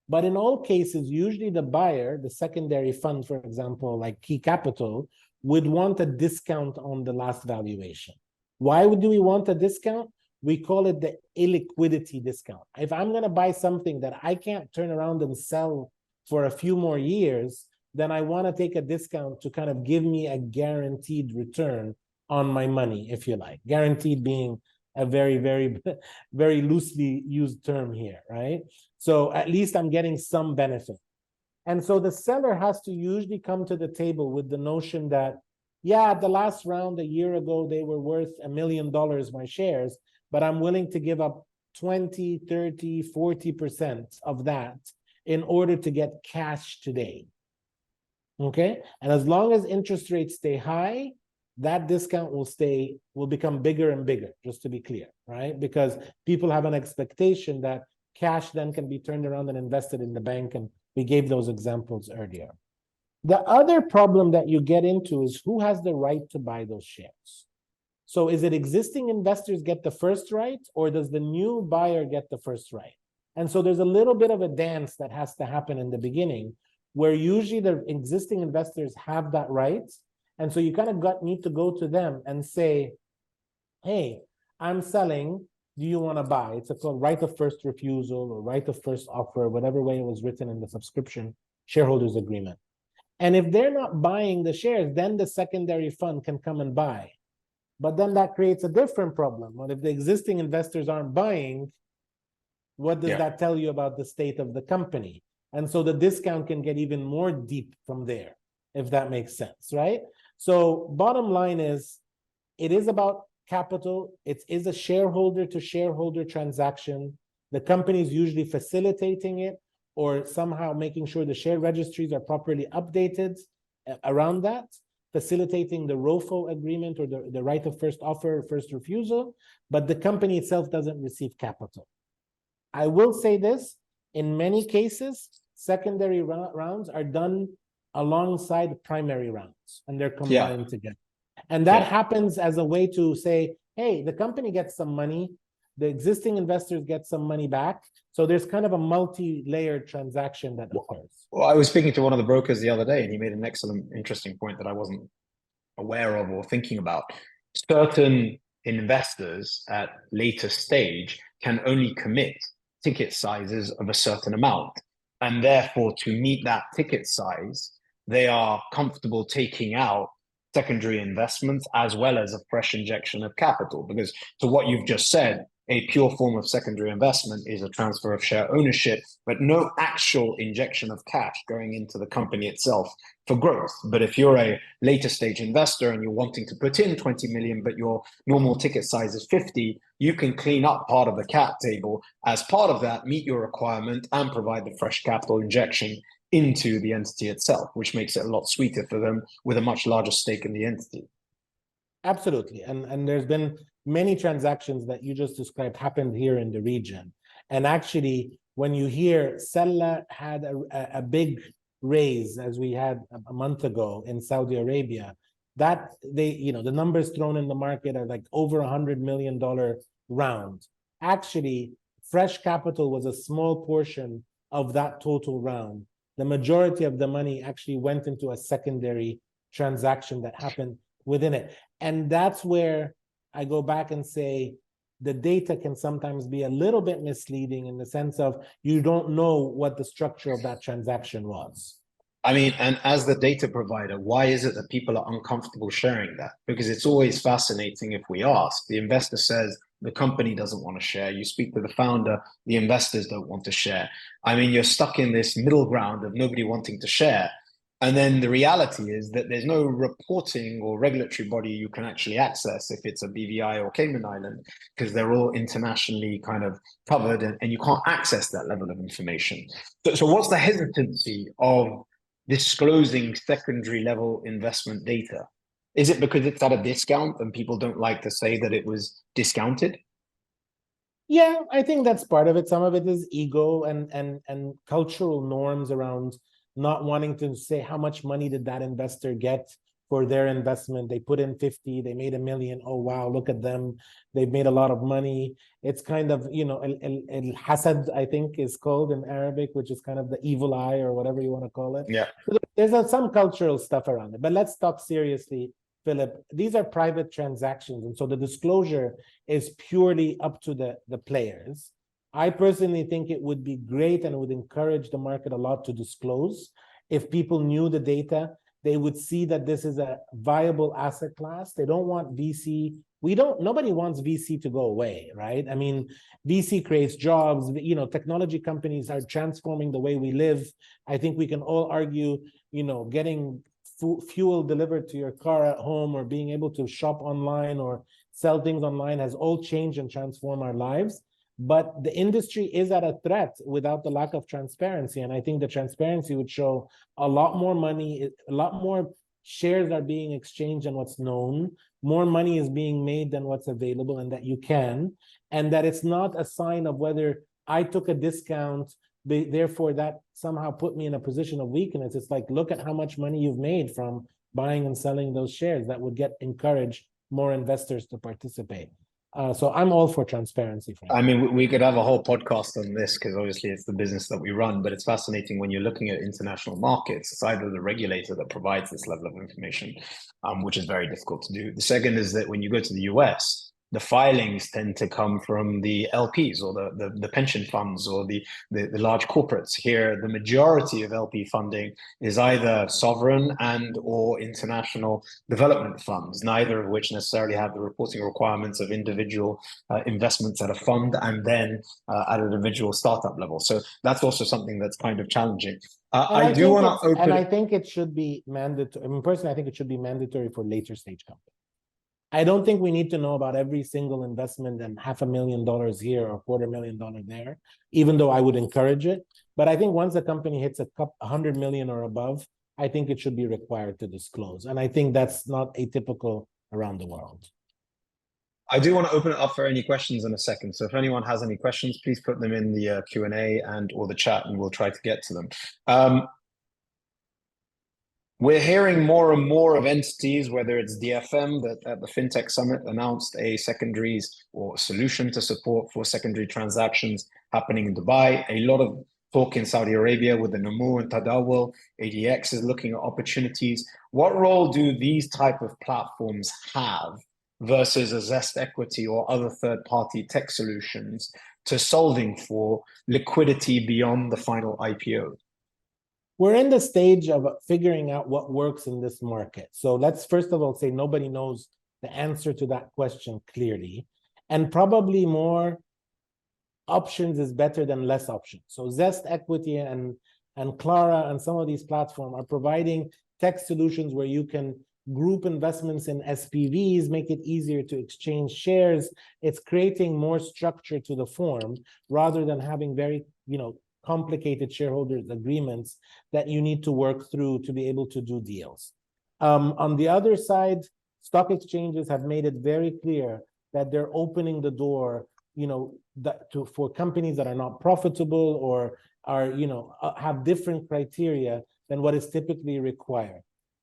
But in all cases, usually the buyer, the secondary fund, for example, like Key Capital, would want a discount on the last valuation. Why do we want a discount? We call it the illiquidity discount. If I'm going to buy something that I can't turn around and sell for a few more years, then I want to take a discount to kind of give me a guaranteed return on my money, if you like. Guaranteed being a very, very, very loosely used term here, right? So at least I'm getting some benefit. And so the seller has to usually come to the table with the notion that, yeah, at the last round a year ago, they were worth $1 million, my shares, but I'm willing to give up 20, 30, 40% of that in order to get cash today. Okay? And as long as interest rates stay high, that discount will become bigger and bigger, just to be clear, right? Because people have an expectation that cash then can be turned around and invested in the bank, and we gave those examples earlier. The other problem that you get into is who has the right to buy those shares. So is it existing investors get the first right, or does the new buyer get the first right? And so there's a little bit of a dance that has to happen in the beginning, where usually the existing investors have that right. And so you kind of need to go to them and say, hey, I'm selling. Do you want to buy? It's called right of first refusal or right of first offer, whatever way it was written in the subscription shareholders agreement. And if they're not buying the shares, then the secondary fund can come and buy. But then that creates a different problem. What if the existing investors aren't buying? What does that tell you about the state of the company? And so the discount can get even more deep from there, if that makes sense, right? So bottom line is, it is about capital. It is a shareholder to shareholder transaction. The company is usually facilitating it or somehow making sure the share registries are properly updated around that, facilitating the ROFO agreement or the right of first offer, first refusal, but the company itself doesn't receive capital. I will say this, in many cases, secondary rounds are done alongside primary rounds, and they're combined together. And that happens as a way to say, hey, the company gets some money, the existing investors get some money back. So there's kind of a multi-layered transaction that occurs. Well, I was speaking to one of the brokers the other day, and he made an excellent, interesting point that I wasn't aware of or thinking about. Certain investors at later stage can only commit ticket sizes of a certain amount. And therefore, to meet that ticket size, they are comfortable taking out secondary investments as well as a fresh injection of capital. Because to what you've just said, a pure form of secondary investment is a transfer of share ownership, but no actual injection of cash going into the company itself for growth. But if you're a later stage investor and you're wanting to put in 20 million, but your normal ticket size is 50, you can clean up part of the cap table as part of that, meet your requirement and provide the fresh capital injection into the entity itself, which makes it a lot sweeter for them with a much larger stake in the entity. Absolutely. And there's been many transactions that you just described happened here in the region. And actually, when you hear Sella had a big raise, as we had a month ago in Saudi Arabia, that the numbers thrown in the market are like over $100 million round. Actually, fresh capital was a small portion of that total round. The majority of the money actually went into a secondary transaction that happened within it. And that's where I go back and say the data can sometimes be a little bit misleading in the sense of you don't know what the structure of that transaction was. I mean, and as the data provider, why is it that people are uncomfortable sharing that? Because it's always fascinating if we ask. The investor says the company doesn't want to share. You speak to the founder, the investors don't want to share. I mean, you're stuck in this middle ground of nobody wanting to share. And then the reality is that there's no reporting or regulatory body you can actually access if it's a BVI or Cayman Island, because they're all internationally kind of covered and you can't access that level of information. So what's the hesitancy of disclosing secondary level investment data? Is it because it's at a discount and people don't like to say that it was discounted? Yeah, I think that's part of it. Some of it is ego and cultural norms around not wanting to say how much money did that investor get for their investment. They put in 50, they made $1 million. Oh, wow, look at them. They've made a lot of money. It's kind of, al-hasad, I think is called in Arabic, which is kind of the evil eye or whatever you want to call it. Yeah. So there's some cultural stuff around it. But let's talk seriously, Philip. These are private transactions. And so the disclosure is purely up to the players. I personally think it would be great and would encourage the market a lot to disclose. If people knew the data, they would see that this is a viable asset class. They don't want VC. Nobody wants VC to go away, right? I mean, VC creates jobs. Technology companies are transforming the way we live. I think we can all argue, getting fuel delivered to your car at home or being able to shop online or sell things online has all changed and transformed our lives. But the industry is at a threat without the lack of transparency. And I think the transparency would show a lot more money, a lot more shares are being exchanged than what's known, more money is being made than what's available, and that you can, and that it's not a sign of whether I took a discount, therefore that somehow put me in a position of weakness. It's like, look at how much money you've made from buying and selling those shares. That would encourage more investors to participate. So I'm all for transparency. Frankly. I mean, we could have a whole podcast on this because obviously it's the business that we run, but it's fascinating when you're looking at international markets. It's either the regulator that provides this level of information, which is very difficult to do. The second is that when you go to the US, the filings tend to come from the LPs or the pension funds or the large corporates. Here, the majority of LP funding is either sovereign and or international development funds, neither of which necessarily have the reporting requirements of individual investments at a fund and then at an individual startup level. So that's also something that's kind of challenging. I do want to open. And I think it should be mandatory. I mean, personally, I think it should be mandatory for later stage companies. I don't think we need to know about every single investment and $500,000 here or $250,000 there, even though I would encourage it. But I think once a company hits 100 million or above, I think it should be required to disclose. And I think that's not atypical around the world. I do want to open it up for any questions in a second. So if anyone has any questions, please put them in the Q&A and or the chat, and we'll try to get to them. We're hearing more and more of entities, whether it's DFM that at the FinTech Summit announced a secondaries or solution to support for secondary transactions happening in Dubai. A lot of talk in Saudi Arabia with the Namu and Tadawul. ADX is looking at opportunities. What role do these type of platforms have versus a Zest Equity or other third-party tech solutions to solving for liquidity beyond the final IPO? We're in the stage of figuring out what works in this market. So let's first of all say nobody knows the answer to that question clearly. And probably more options is better than less options. So Zest Equity and Clara and some of these platforms are providing tech solutions where you can group investments in SPVs, make it easier to exchange shares. It's creating more structure to the form rather than having very, complicated shareholders agreements that you need to work through to be able to do deals. On the other side, stock exchanges have made it very clear that they're opening the door, for companies that are not profitable or are, have different criteria than what is typically required.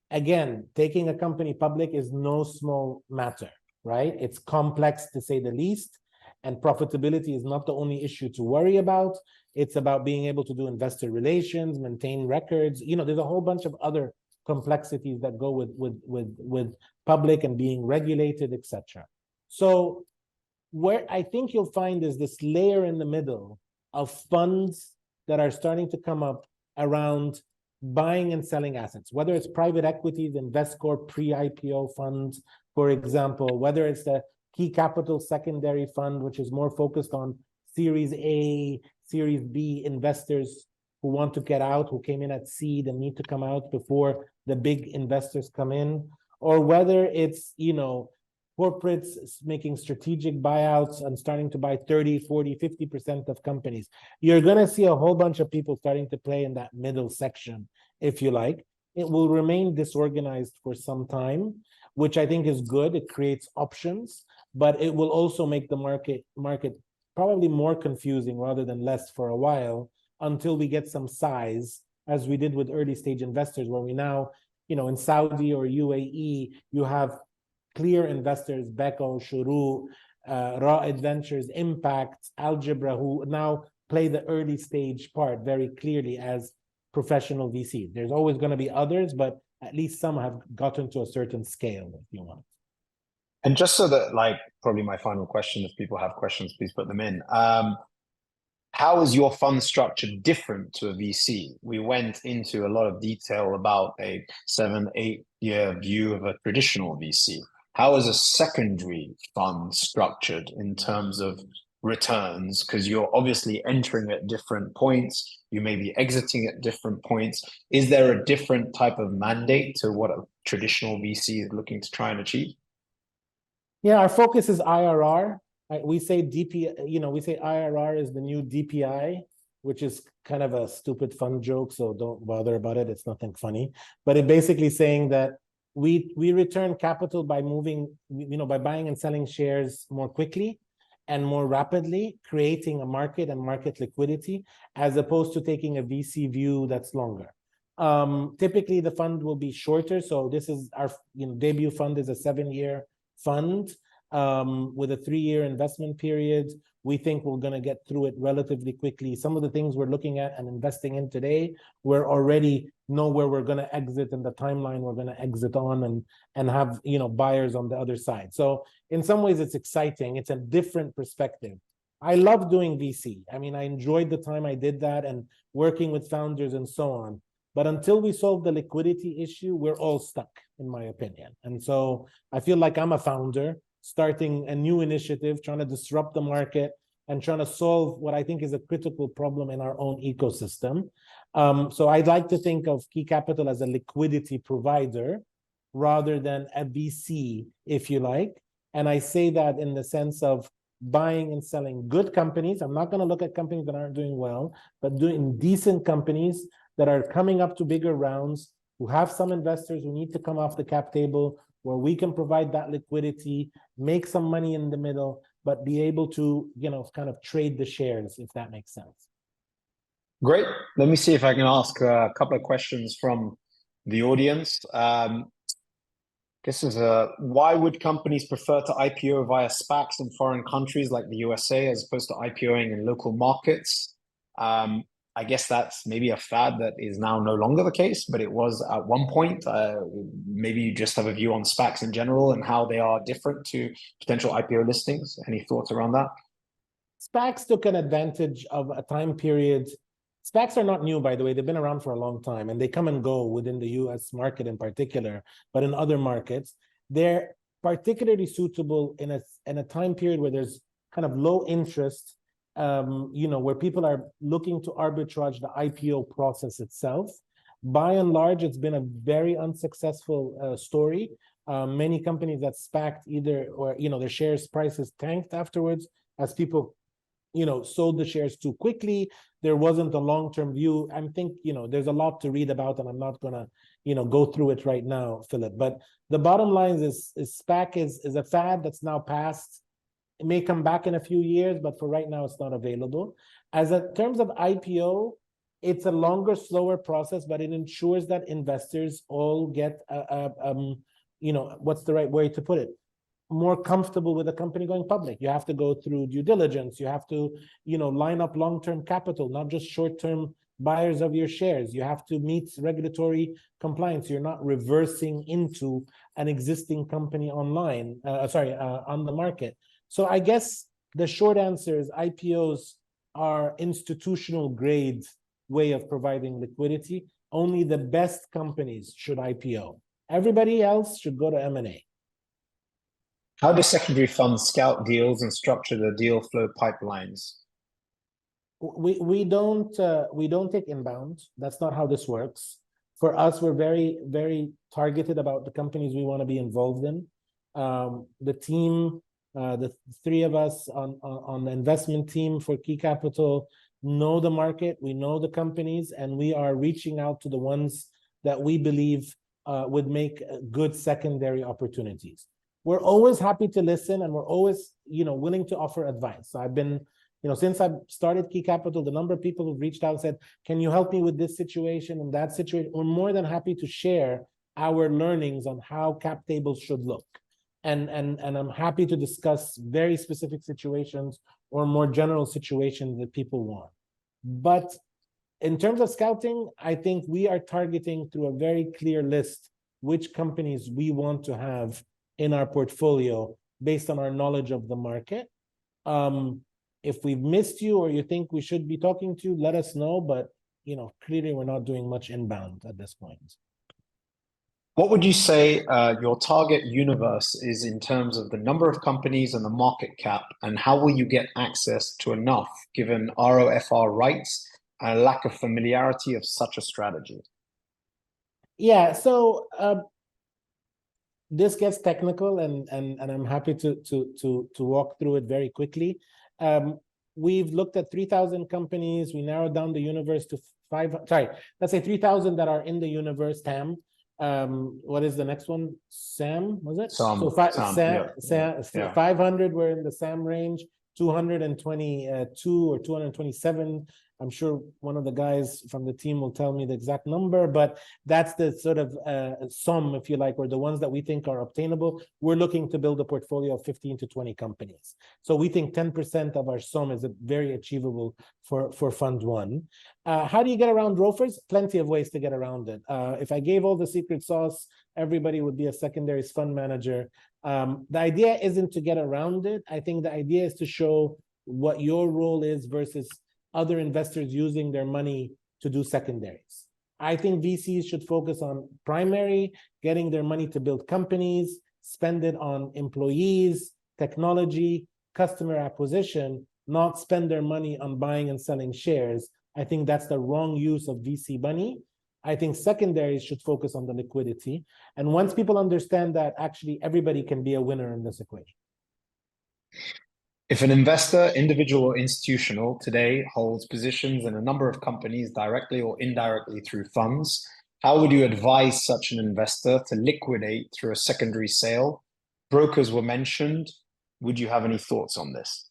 Again, taking a company public is no small matter, right? It's complex to say the least, and profitability is not the only issue to worry about. It's about being able to do investor relations, maintain records. There's a whole bunch of other complexities that go with public and being regulated, etc. So where I think you'll find is this layer in the middle of funds that are starting to come up around buying and selling assets, whether it's private equities, Investcorp pre-IPO funds, for example, whether it's the Key Capital secondary fund, which is more focused on Series A, Series B investors who want to get out, who came in at seed and need to come out before the big investors come in, or whether it's, corporates making strategic buyouts and starting to buy 30, 40, 50% of companies. You're going to see a whole bunch of people starting to play in that middle section, if you like. It will remain disorganized for some time, which I think is good. It creates options, but it will also make the market probably more confusing rather than less for a while until we get some size, as we did with early stage investors, where we now, in Saudi or UAE, you have clear investors, Beko, Shuru, Ra'id Ventures, Impact, Algebra, who now play the early stage part very clearly as professional VCs. There's always going to be others, but at least some have gotten to a certain scale, if you want. And just so that, probably my final question, if people have questions, please put them in. How is your fund structure different to a VC? We went into a lot of detail about a 7-8 year view of a traditional VC. How is a secondary fund structured in terms of returns? Because you're obviously entering at different points. You may be exiting at different points. Is there a different type of mandate to what a traditional VC is looking to try and achieve? Yeah, our focus is IRR. We say we say IRR is the new DPI, which is kind of a stupid fun joke, so don't bother about it. It's nothing funny. But it basically saying that we return capital by moving, by buying and selling shares more quickly and more rapidly, creating a market and market liquidity, as opposed to taking a VC view that's longer. Typically, the fund will be shorter. So this is our debut fund is a 7-year fund with a 3-year investment period. We think we're going to get through it relatively quickly. Some of the things we're looking at and investing in today, we're already know where we're going to exit and the timeline we're going to exit on, and have, you know, buyers on the other side. So in some ways it's exciting. It's a different perspective. I love doing VC. I mean, I enjoyed the time I did that and working with founders and so on. But until we solve the liquidity issue, we're all stuck, in my opinion. And so I feel like I'm a founder starting a new initiative, trying to disrupt the market and trying to solve what I think is a critical problem in our own ecosystem. So I'd like to think of Key Capital as a liquidity provider rather than a VC, if you like. And I say that in the sense of buying and selling good companies. I'm not going to look at companies that aren't doing well, but doing decent companies that are coming up to bigger rounds, who have some investors who need to come off the cap table, where we can provide that liquidity, make some money in the middle, but be able to, you know, kind of trade the shares, if that makes sense. Great. Let me see if I can ask a couple of questions from the audience. This is why would companies prefer to IPO via SPACs in foreign countries like the USA as opposed to IPOing in local markets? I guess that's maybe a fad that is now no longer the case, but it was at one point. Maybe you just have a view on SPACs in general and how they are different to potential IPO listings. Any thoughts around that? SPACs took an advantage of a time period. SPACs are not new, by the way. They've been around for a long time, and they come and go within the US market in particular, but in other markets, they're particularly suitable in a time period where there's kind of low interest, you know, where people are looking to arbitrage the IPO process itself. By and large, it's been a very unsuccessful story. Many companies that SPACed either, or, you know, their shares prices tanked afterwards as people, you know, sold the shares too quickly. There wasn't a long-term view. I think, you know, there's a lot to read about, and I'm not gonna, you know, go through it right now, Philip. But the bottom line is SPAC is a fad that's now passed. It may come back in a few years, but for right now, it's not available. As in terms of IPO, it's a longer, slower process, but it ensures that investors all get, you know, what's the right way to put it? More comfortable with a company going public. You have to go through due diligence. You have to, you know, line up long-term capital, not just short-term buyers of your shares. You have to meet regulatory compliance. You're not reversing into an existing company online, on the market. So I guess the short answer is IPOs are institutional grade way of providing liquidity. Only the best companies should IPO. Everybody else should go to M&A. How do secondary funds scout deals and structure the deal flow pipelines? We don't take inbound. That's not how this works. For us, we're very, very targeted about the companies we want to be involved in. The team, the three of us on the investment team for Key Capital know the market, we know the companies, and we are reaching out to the ones that we believe would make good secondary opportunities. We're always happy to listen, and we're always, you know, willing to offer advice. So I've been, you know, since I've started Key Capital, the number of people who've reached out and said, can you help me with this situation and that situation? We're more than happy to share our learnings on how cap tables should look. And I'm happy to discuss very specific situations or more general situations that people want. But in terms of scouting, I think we are targeting through a very clear list which companies we want to have in our portfolio based on our knowledge of the market. If we've missed you or you think we should be talking to, let us know. But, you know, clearly we're not doing much inbound at this point. What would you say your target universe is in terms of the number of companies and the market cap, and how will you get access to enough given ROFR rights and a lack of familiarity of such a strategy? Yeah, so this gets technical, and I'm happy to walk through it very quickly. We've looked at 3,000 companies. We narrowed down the universe to let's say 3,000 that are in the universe, TAM. What is the next one? SAM, was it? SAM. So 500 were in the SAM range, 222 or 227. I'm sure one of the guys from the team will tell me the exact number, but that's the sort of sum, if you like, or the ones that we think are obtainable. We're looking to build a portfolio of 15 to 20 companies. So we think 10% of our sum is very achievable for Fund 1. How do you get around ROFRs? Plenty of ways to get around it. If I gave all the secret sauce, everybody would be a secondaries fund manager. The idea isn't to get around it. I think the idea is to show what your role is versus other investors using their money to do secondaries. I think VCs should focus on primary, getting their money to build companies, spend it on employees, technology, customer acquisition, not spend their money on buying and selling shares. I think that's the wrong use of VC money. I think secondaries should focus on the liquidity. And once people understand that, actually everybody can be a winner in this equation. If an investor, individual or institutional, today holds positions in a number of companies directly or indirectly through funds, how would you advise such an investor to liquidate through a secondary sale? Brokers were mentioned. Would you have any thoughts on this?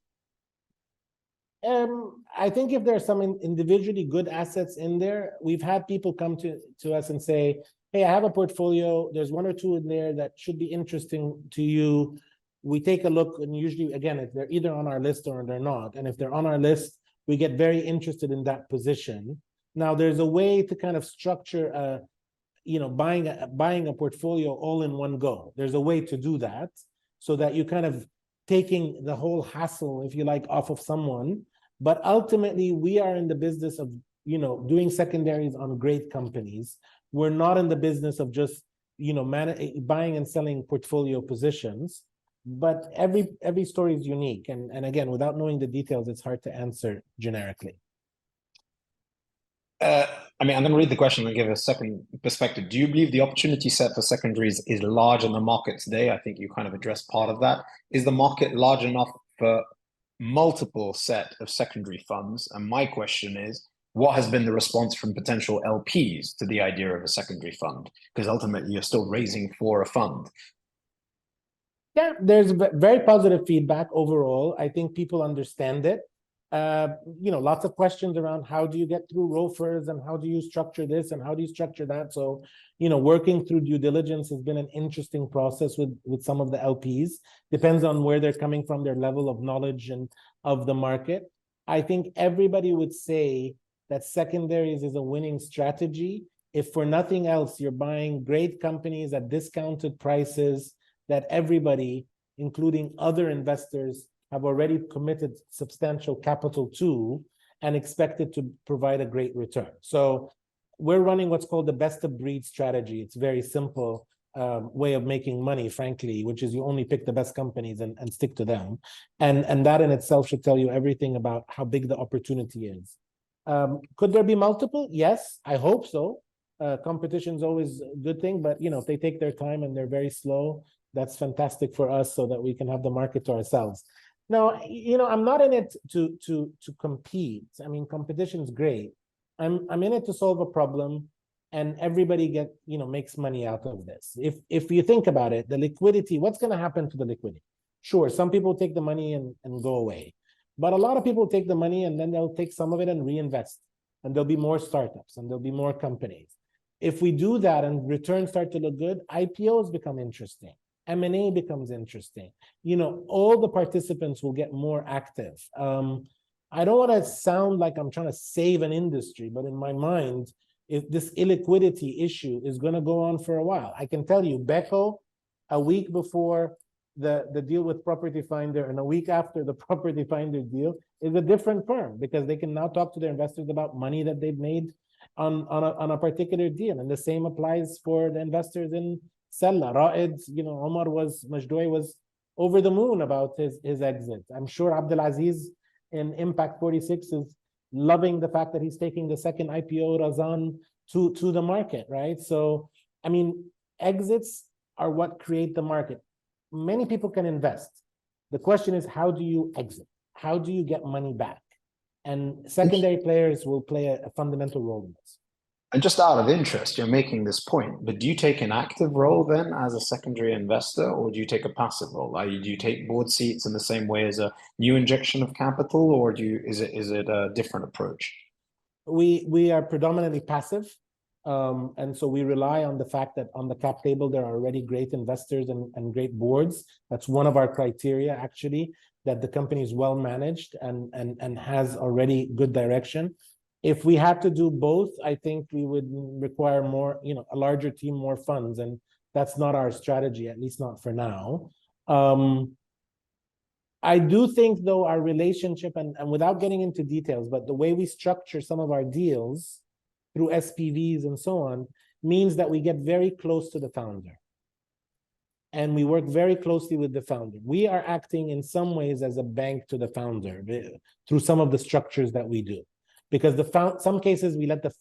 I think if there's some individually good assets in there, we've had people come to us and say, hey, I have a portfolio. There's one or two in there that should be interesting to you. We take a look, and usually, again, if they're either on our list or they're not, and if they're on our list, we get very interested in that position. Now, there's a way to kind of structure, buying a portfolio all in one go. There's a way to do that so that you kind of taking the whole hassle, if you like, off of someone. But ultimately, we are in the business of, doing secondaries on great companies. We're not in the business of just, buying and selling portfolio positions. But every story is unique. And again, without knowing the details, it's hard to answer generically. I'm going to read the question and give a second perspective. Do you believe the opportunity set for secondaries is large in the market today? I think you kind of addressed part of that. Is the market large enough for multiple set of secondary funds? And my question is, what has been the response from potential LPs to the idea of a secondary fund? Because ultimately, you're still raising for a fund. Yeah, there's very positive feedback overall. I think people understand it. Lots of questions around how do you get through ROFRs and how do you structure this and how do you structure that? So, working through due diligence has been an interesting process with some of the LPs. Depends on where they're coming from, their level of knowledge and of the market. I think everybody would say that secondaries is a winning strategy. If for nothing else, you're buying great companies at discounted prices that everybody, including other investors, have already committed substantial capital to and expected to provide a great return. So we're running what's called the best of breed strategy. It's a very simple way of making money, frankly, which is you only pick the best companies and stick to them. And that in itself should tell you everything about how big the opportunity is. Could there be multiple? Yes, I hope so. Competition is always a good thing, but if they take their time and they're very slow, that's fantastic for us so that we can have the market to ourselves. Now, I'm not in it to compete. I mean, competition is great. I'm in it to solve a problem, and everybody makes money out of this. If you think about it, the liquidity, what's going to happen to the liquidity? Sure, some people take the money and go away, but a lot of people take the money and then they'll take some of it and reinvest, and there'll be more startups and there'll be more companies. If we do that and returns start to look good, IPOs become interesting. M&A becomes interesting. All the participants will get more active. I don't want to sound like I'm trying to save an industry, but in my mind, if this illiquidity issue is going to go on for a while, I can tell you, Beko, a week before the deal with Property Finder and a week after the Property Finder deal is a different firm because they can now talk to their investors about money that they've made on a particular deal. And the same applies for the investors in Sella. Ra'id, Majdoui was over the moon about his exit. I'm sure Abdulaziz in Impact 46 is loving the fact that he's taking the second IPO Razan to the market, right? So, I mean, exits are what create the market. Many people can invest. The question is, how do you exit? How do you get money back? And secondary players will play a fundamental role in this. And just out of interest, you're making this point, but do you take an active role then as a secondary investor, or do you take a passive role? Do you take board seats in the same way as a new injection of capital, or is it a different approach? We are predominantly passive. And so we rely on the fact that on the cap table, there are already great investors and great boards. That's one of our criteria, actually, that the company is well managed and has already good direction. If we had to do both, I think we would require more, a larger team, more funds, and that's not our strategy, at least not for now. I do think, though, our relationship, and without getting into details, but the way we structure some of our deals through SPVs and so on, means that we get very close to the founder. And we work very closely with the founder. We are acting in some ways as a bank to the founder through some of the structures that we do. Because some cases we let the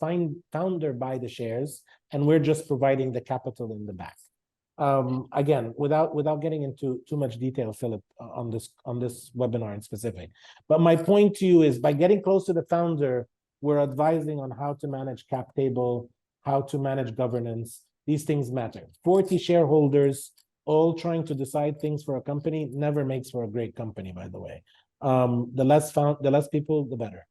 founder buy the shares, and we're just providing the capital in the back. Again, without getting into too much detail, Philip, on this webinar in specific. But my point to you is, by getting close to the founder, we're advising on how to manage cap table, how to manage governance. These things matter. 40 shareholders all trying to decide things for a company never makes for a great company, by the way. The less people, the better.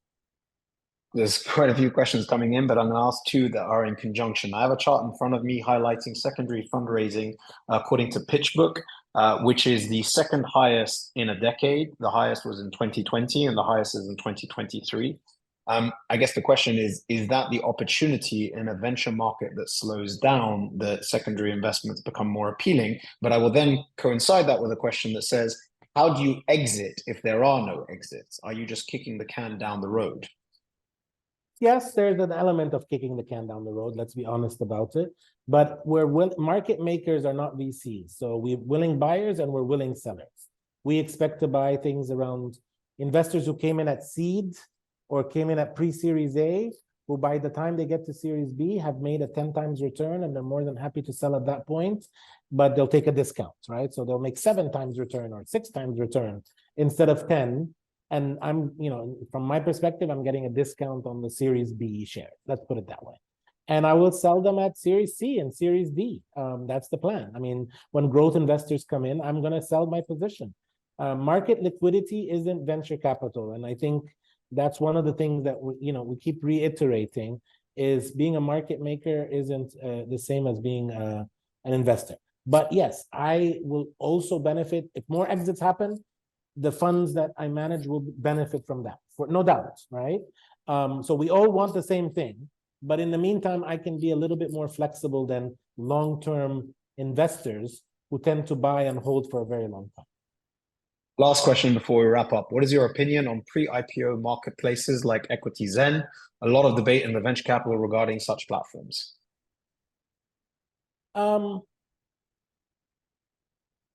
There's quite a few questions coming in, but I'm going to ask two that are in conjunction. I have a chart in front of me highlighting secondary fundraising according to PitchBook, which is the second highest in a decade. The highest was in 2020, and the highest is in 2023. I guess the question is that the opportunity in a venture market that slows down, that secondary investments become more appealing? But I will then coincide that with a question that says, how do you exit if there are no exits? Are you just kicking the can down the road? Yes, there's an element of kicking the can down the road. Let's be honest about it. But market makers are not VCs. So we're willing buyers and we're willing sellers. We expect to buy things around investors who came in at seed or came in at pre-Series A, who by the time they get to Series B have made a 10 times return, and they're more than happy to sell at that point, but they'll take a discount, right? So they'll make 7 times return or 6 times return instead of 10. And I'm, from my perspective, I'm getting a discount on the Series B share. Let's put it that way. And I will sell them at Series C and Series D. That's the plan. I mean, when growth investors come in, I'm going to sell my position. Market liquidity isn't venture capital. And I think that's one of the things that we keep reiterating, is being a market maker isn't the same as being an investor. But yes, I will also benefit if more exits happen. The funds that I manage will benefit from that, for no doubt, right? So we all want the same thing, but in the meantime, I can be a little bit more flexible than long-term investors who tend to buy and hold for a very long time. Last question before we wrap up. What is your opinion on pre-IPO marketplaces like Equity Zen? A lot of debate in the venture capital regarding such platforms.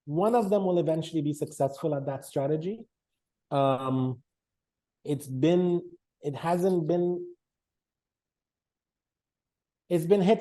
One of them will eventually be successful at that strategy. It's been hit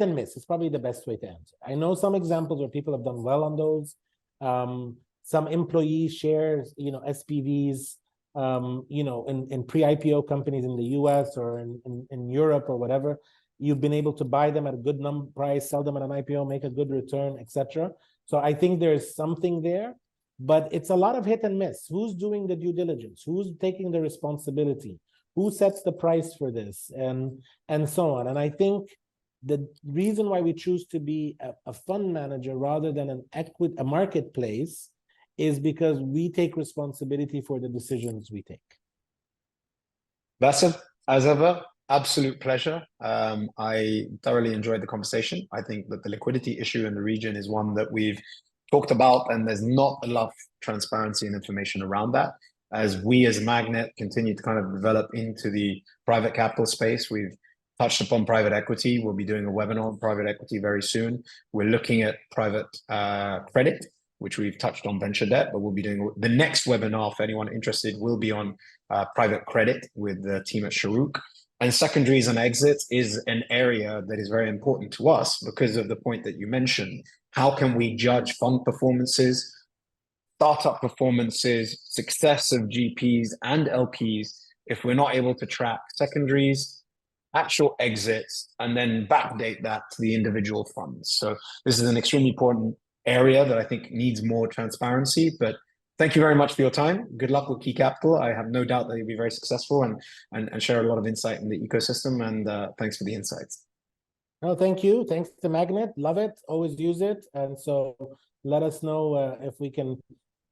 and miss. It's probably the best way to answer. I know some examples where people have done well on those. Some employee shares, SPVs, in pre-IPO companies in the US or in Europe or whatever, you've been able to buy them at a good price, sell them at an IPO, make a good return, etc. So I think there's something there, but it's a lot of hit and miss. Who's doing the due diligence? Who's taking the responsibility? Who sets the price for this? And so on. And I think the reason why we choose to be a fund manager rather than a marketplace is because we take responsibility for the decisions we take. Basil, as ever, absolute pleasure. I thoroughly enjoyed the conversation. I think that the liquidity issue in the region is one that we've talked about, and there's not enough transparency and information around that. As we as MAGNiTT continue to kind of develop into the private capital space, we've touched upon private equity. We'll be doing a webinar on private equity very soon. We're looking at private credit, which we've touched on venture debt, but we'll be doing the next webinar, if anyone interested, will be on private credit with the team at Sharouk. And secondaries and exits is an area that is very important to us because of the point that you mentioned. How can we judge fund performances, startup performances, success of GPs and LPs if we're not able to track secondaries, actual exits, and then backdate that to the individual funds. So this is an extremely important area that I think needs more transparency. But thank you very much for your time. Good luck with Key Capital. I have no doubt that you'll be very successful and share a lot of insight in the ecosystem. And thanks for the insights. No, thank you. Thanks to MAGNiTT. Love it. Always use it. And so let us know if we can.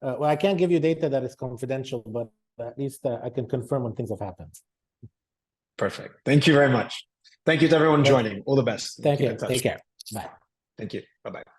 Well, I can't give you data that is confidential, but at least I can confirm when things have happened. Perfect. Thank you very much. Thank you to everyone joining. All the best. Thank Keep you. in touch. Take care. Bye. Thank you. Bye-bye.